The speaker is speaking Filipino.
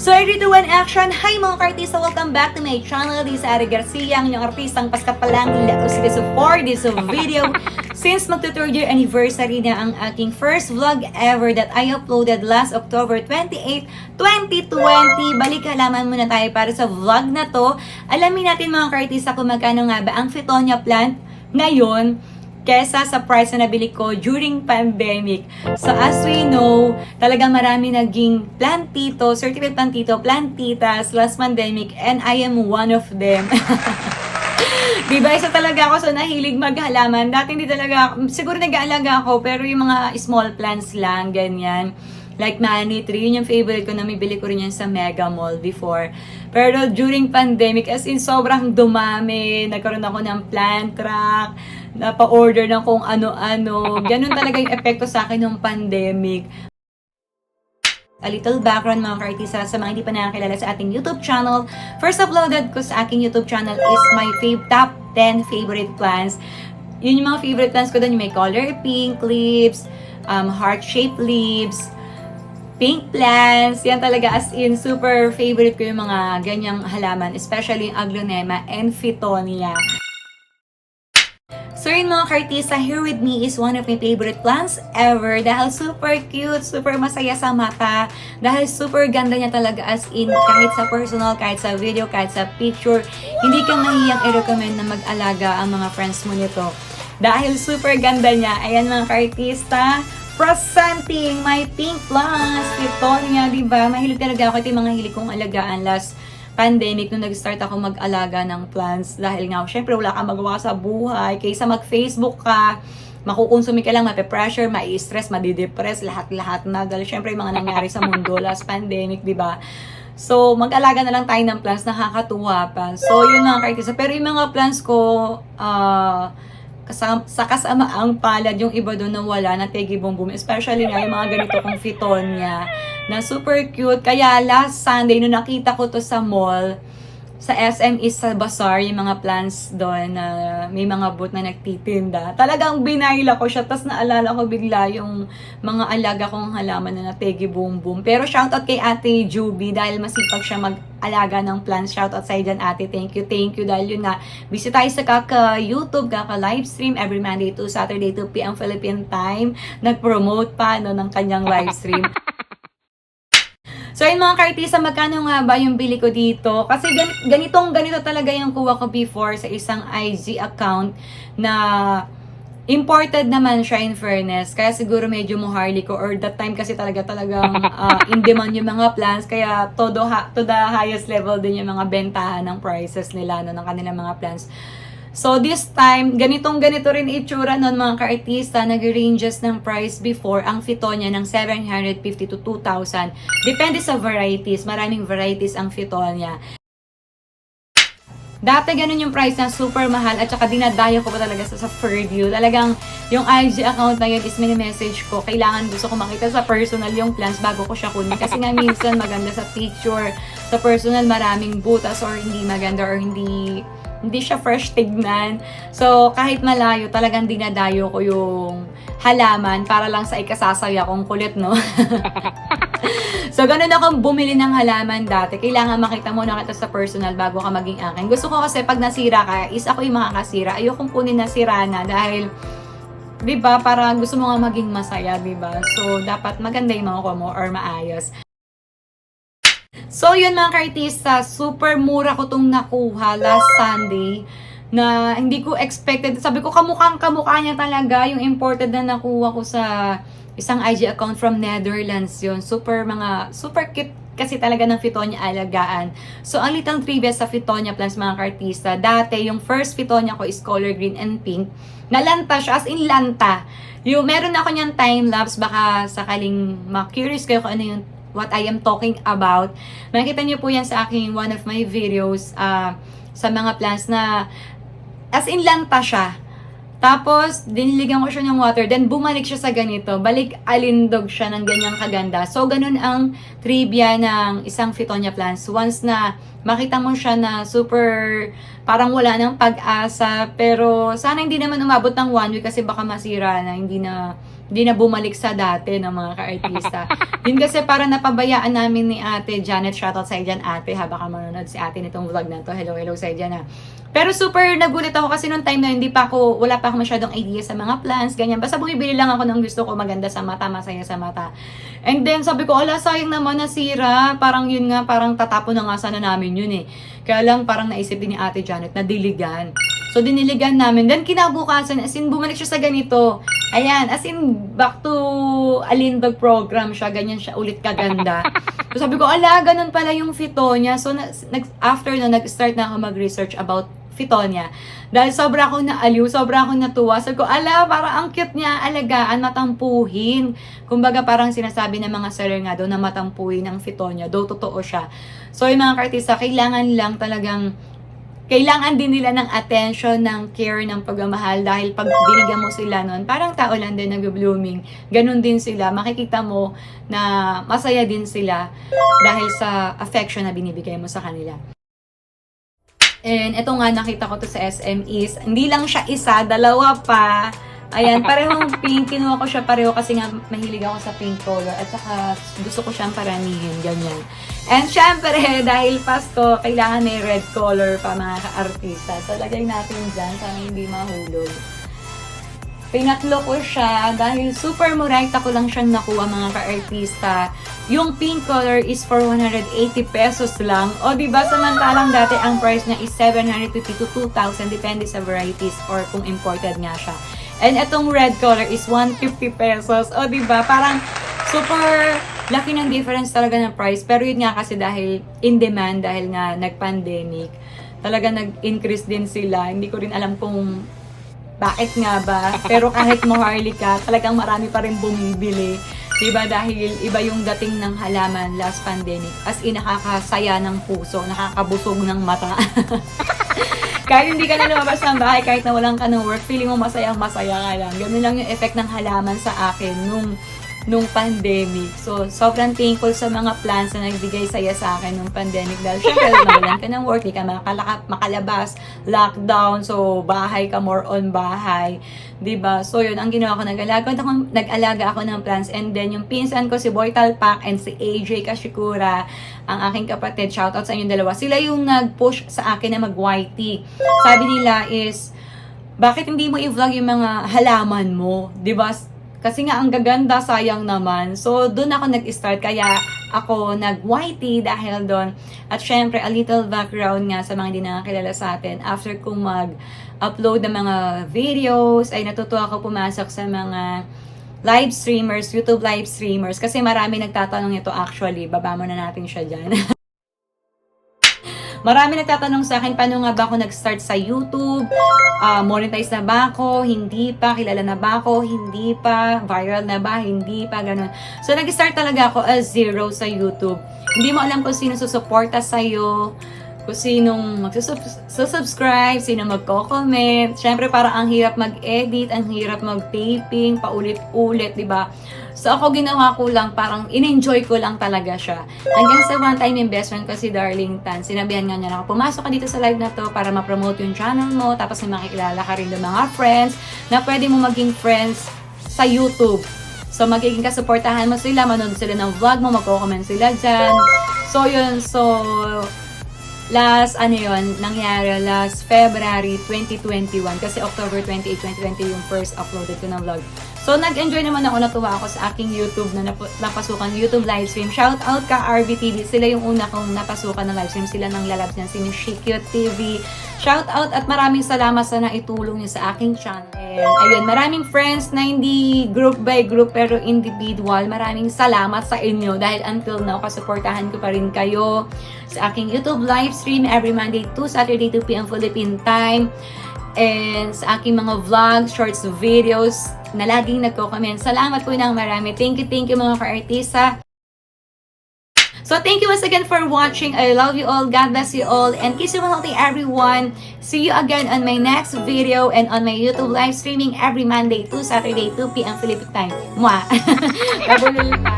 So, ready to one action. Hi mga ka-artista! Welcome back to my channel. This is Ari Garcia, ang inyong artistang paskapalang for this video. Since magto-third year anniversary na ang aking first vlog ever that I uploaded last October 28, 2020. Balik halaman muna tayo para sa vlog na to. Alamin natin mga ka-artista kung magkano nga ba ang Fittonia plant ngayon kesa sa price na nabili ko during pandemic. So as we know, talagang marami naging plantito, certificate plantito, plantitas last pandemic, and I am one of them. Diba, isa talaga ako sa nahilig maghalaman. Dati hindi talaga, siguro nag-aalaga ako, pero yung mga small plants lang, ganyan. Like money tree, yun yung favorite ko, na mibili ko rin yan sa Mega Mall before. Pero during pandemic, as in sobrang dumami, nagkaroon ako ng plant track, napa-order ng kung ano-ano. Ganun talaga yung epekto sa akin ng pandemic. A little background mga ka-artista sa mga hindi pa nakakilala sa ating YouTube channel. First uploaded ko sa aking YouTube channel is my top 10 favorite plants. Yun yung mga favorite plants ko doon. Yung may color pink leaves, heart-shaped leaves, pink plants. Yan talaga, as in super favorite ko yung mga ganyang halaman, especially yung aglonema and Fittonia. So yun mga ka-artista, here with me is one of my favorite plants ever dahil super cute, super masaya sa mata, dahil super ganda niya talaga, as in kahit sa personal, kahit sa video, kahit sa picture, hindi ka mahiyang i-recommend na mag-alaga ang mga friends mo nito. Dahil super ganda niya. Ayan mga ka-artista, presenting my pink plants, Fittonia, diba? Mahilig talaga ako. Ito yung mga hilig kong alagaan last pandemic nung nag-start ako mag-alaga ng plants, dahil nga syempre wala kang magawa sa buhay, kaysa mag-Facebook ka, makukonsumi ka lang, mape-pressure, mai-stress, madidepress, lahat-lahat na, dahil syempre yung mga nangyari sa mundo last pandemic, di ba? So mag-alaga na lang tayo ng plants, nakakatuwa pa. So yun mga ka-artista, pero yung mga plants ko, sa kasamaang palad, yung iba doon na wala, na tegi boom boom, especially nga yung mga ganito kong Fittonia na super cute. Kaya last Sunday, nung nakita ko to sa mall, sa SM is sa bazaar, yung mga plants doon, na may mga booth na nagtitinda. Talagang binayla ko siya, tapos naalala ko bigla yung mga alaga kong halaman na nategi boom boom. Pero shoutout kay Ate Juby, dahil masipag siya mag-alaga ng plants. Shoutout sa dyan, Ate. Thank you. Dahil yun na, busy tayo sa kaka-YouTube, kaka-livestream, every Monday to Saturday, 2 p.m. Philippine time. Nag-promote pa ng kanyang livestream. So yun mga ka-artista, magkano nga ba yung bili ko dito? Kasi ganito talaga yung kuha ko before sa isang IG account na imported naman siya, in fairness. Kaya siguro medyo muharli ko, or that time kasi talagang in demand yung mga plans, kaya to the highest level din yung mga bentahan ng prices nila, no, ng kanilang mga plans. So this time, ganito rin itsura nun mga ka-artista. Nag-ranges ng price before ang Fittonia ng 750 to 2,000. Depende sa varieties. Maraming varieties ang Fittonia. Dati ganun yung price na super mahal, at saka dinadayo ko pa talaga sa Ferdio. Talagang yung IG account na yun is mini-message ko. Kailangan, gusto ko makita sa personal yung plants bago ko siya kunin. Kasi nga minsan maganda sa picture, sa personal maraming butas, or hindi maganda, or hindi siya fresh tignan. So, kahit malayo, talagang dinadayo ko yung halaman para lang sa ikasasaya kong kulit, no? So, ganun akong bumili ng halaman dati. Kailangan makita mo na kita sa personal bago ka maging akin. Gusto ko kasi pag nasira ka, is ako yung makakasira. Ayokong kunin na sira na, dahil, diba, para gusto mo nga maging masaya, diba? So, dapat maganda yung mga mo, or maayos. So yun mga ka-artista, super mura ko tong nakuha last Sunday, na hindi ko expected. Sabi ko, kamukha niya talaga yung imported na nakuha ko sa isang IG account from Netherlands yun. Super cute kasi talaga ng Fittonia alagaan. So ang little trivia sa Fittonia plants mga ka-artista, dati yung first Fittonia ko is color green and pink. Nalanta siya, as in lanta. Meron ako niyang time-lapse, baka sakaling ma-curious kayo kung ano yung what I am talking about. Makikita niyo po yan sa aking one of my videos sa mga plants na as in lanta siya. Tapos, diniligan ko siya ng water, then bumalik siya sa ganito. Balik alindog siya ng ganyang kaganda. So, ganun ang trivia ng isang Fittonia plants. Once na makita mo siya na super, parang wala ng pag-asa, pero sana hindi naman umabot ng 1 week kasi baka masira na, hindi na hindi na bumalik sa dati ng mga ka-artista. Yun kasi para napabayaan namin ni Ate Janet, shoutout sa dyan ate, ha, baka manonood si ate nitong vlog na to. Hello sa dyan, ha. Pero super nagulit ako kasi nung time na wala pa ako masyadong idea sa mga plans, ganyan. Basta bumibili lang ako ng gusto ko, maganda sa mata, masaya sa mata. And then sabi ko, ala, sayang naman nasira. Parang yun nga, parang tatapon na nga sana namin yun eh. Kaya lang parang naisip din ni Ate Janet na diligan. So diniligan namin. Then kinabukasan, as in bumalik siya sa ganito. Ayan, as in back to Alinbag program siya, ganyan siya ulit kaganda. So sabi ko, ala, ganun pala yung Fitonia. So after na nag-start na ako mag-research about Fitonia. Dahil sobra akong naaliw, sobra akong natuwa. Sabi ko, ala, parang ang cute niya, alagaan, matampuhin. Kumbaga parang sinasabi ng mga seller nga daw na matampuhin ang Fitonia. Daw totoo siya. So yung mga kartista, kailangan lang talagang kailangan din nila ng attention, ng care, ng pagmamahal dahil pag binigyan mo sila nun, parang tao lang din nag-blooming. Ganun din sila. Makikita mo na masaya din sila dahil sa affection na binibigay mo sa kanila. And ito nga, nakita ko to sa SMEs. Hindi lang siya isa, dalawa pa. Ayan, parehong pink. Kinuha ko siya pareho kasi nga mahilig ako sa pink color. At saka gusto ko siyang paramihin, ganyan. And syempre, dahil Pasko, kailangan may red color pa mga ka-artista. So, lagay natin dyan, sana hindi mahulog. Pinatlo ko siya dahil super muraita ko lang siyang nakuha mga ka-artista. Yung pink color is for 180 pesos lang. O diba, samantalang dati ang price niya is 750 to 2,000 depende sa varieties or kung imported nga siya. And itong red color is 150 pesos. O diba, parang super laki ng difference talaga ng price. Pero yun nga kasi dahil in demand, dahil nga nag-pandemic, talaga nag-increase din sila. Hindi ko rin alam kung bakit nga ba. Pero kahit maharlika, talagang marami pa rin bumibili. Diba? Dahil iba yung dating ng halaman last pandemic. As in, nakakasaya ng puso, nakakabusog ng mata. Kahit hindi ka na lumabas ng bahay, kahit na walang ka ng work, feeling mo masaya ka lang. Ganun lang yung effect ng halaman sa akin nung pandemic. So, sobrang thankful sa mga plants na nagbigay saya sa akin nung pandemic. Dahil syempre, nawalan ka ng work, di ka makalabas, lockdown, so bahay ka, more on bahay. Diba? So, yun, ang ginawa ko, nag-alaga ako ng plants. And then, yung pinsan ko, si Boy Talpak and si AJ Kashikura, ang aking kapatid, shoutout sa inyong dalawa. Sila yung nag-push sa akin na mag-YT. Sabi nila is, bakit hindi mo i-vlog yung mga halaman mo? Diba? Kasi nga, ang gaganda, sayang naman. So, doon ako nag-start. Kaya, ako nag-YT dahil doon. At syempre, a little background nga sa mga hindi nakakilala sa atin. After kong mag-upload ng mga videos, ay natutuwa ako pumasok sa mga live streamers, YouTube live streamers. Kasi marami nagtatanong ito actually. Baba mo na natin siya dyan. Marami nagtatanong sa akin, paano nga ba ako nag-start sa YouTube? Monetize na ba ako? Hindi pa. Kilala na ba ako? Hindi pa. Viral na ba? Hindi pa. Ganun. So, nag-start talaga ako as zero sa YouTube. Hindi mo alam kung sino susuporta sa'yo, kung sinong magsusubscribe, sino magko-comment. Siyempre, parang ang hirap mag-edit, ang hirap mag-taping, paulit-ulit, diba? So, ako ginawa ko lang, parang in-enjoy ko lang talaga siya. Hanggang sa one time yung best friend ko, si Darling Tan, sinabihan nga niya na ako, pumasok ka dito sa live na to para ma-promote yung channel mo, tapos may makikilala ka rin ng mga friends na pwede mo maging friends sa YouTube. So, magiging kasuportahan mo sila, manood sila ng vlog mo, magko-comment sila dyan. So, yun. So, nangyari last February 2021 kasi October 28, 2020 yung first uploaded ko ng vlog. So, nag-enjoy naman ako, natuwa ako sa aking YouTube na napasukan YouTube livestream. Shout out ka RVTV. Sila yung una kong napasukan ng livestream. Sila nang lalabs niyan, si Miss Shikyo TV. Shout out at maraming salamat sa naitulong niyo sa aking channel. And ayun, maraming friends na hindi group by group pero individual. Maraming salamat sa inyo dahil until now, kasuportahan ko pa rin kayo sa aking YouTube livestream every Monday to Saturday 2 p.m. Philippine time. And sa aking mga vlogs, shorts, videos na laging nagko-comment. Salamat po ng marami. Thank you mga ka-artista. So, thank you once again for watching. I love you all. God bless you all. And kiss you healthy everyone. See you again on my next video and on my YouTube live streaming every Monday to Saturday 2 p.m. Philippine time. Mwah! Kabulol pa.